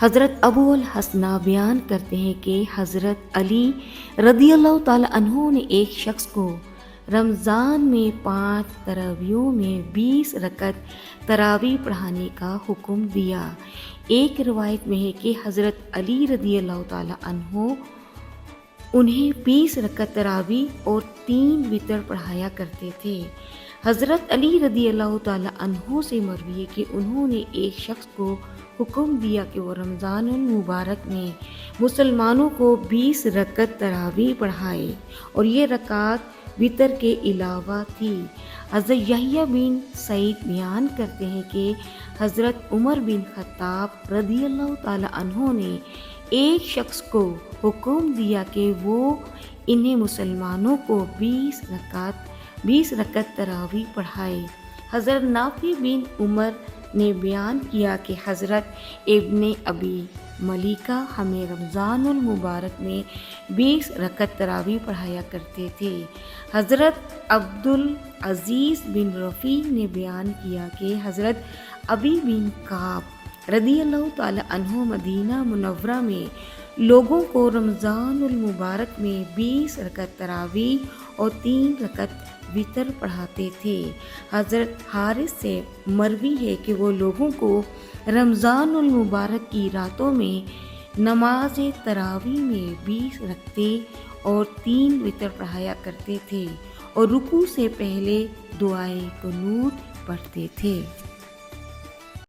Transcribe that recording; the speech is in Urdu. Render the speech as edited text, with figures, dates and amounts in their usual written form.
حضرت ابو الحسنہ بیان کرتے ہیں کہ حضرت علی رضی اللہ تعالی عنہ نے ایک شخص کو رمضان میں 5 تراویحوں میں 20 رکعت تراویح پڑھانے کا حکم دیا۔ ایک روایت میں ہے کہ حضرت علی رضی اللہ تعالی عنہ انہیں 20 رکعت تراویح اور 3 وتر پڑھایا کرتے تھے۔ حضرت علی رضی اللہ تعالی عنہ سے مروی ہے کہ انہوں نے ایک شخص کو حکم دیا کہ وہ رمضان المبارک میں مسلمانوں کو 20 رکعت تراویح پڑھائے اور یہ رکعت وتر کے علاوہ تھی۔ حضرت یحییٰ بن سعید بیان کرتے ہیں کہ حضرت عمر بن خطاب رضی اللہ تعالی عنہ نے ایک شخص کو حکم دیا کہ وہ انہیں مسلمانوں کو 20 رکعت تراویح پڑھائے۔ حضرت نافع بن عمر نے بیان کیا کہ حضرت ابن ابی ملیکہ ہمیں رمضان المبارک میں 20 رکعت تراویح پڑھایا کرتے تھے۔ حضرت عبدالعزیز بن رفیع نے بیان کیا کہ حضرت ابی بن کعب رضی اللہ تعالی عنہ مدینہ منورہ میں لوگوں کو رمضان المبارک میں 20 رکعت تراویح اور 3 رکعت وتر پڑھاتے تھے۔ حضرت حارث سے مروی ہے کہ وہ لوگوں کو رمضان المبارک کی راتوں میں نماز تراویح میں 20 رکعتیں اور 3 وتر پڑھایا کرتے تھے اور رکوع سے پہلے دعائے قنوت پڑھتے تھے۔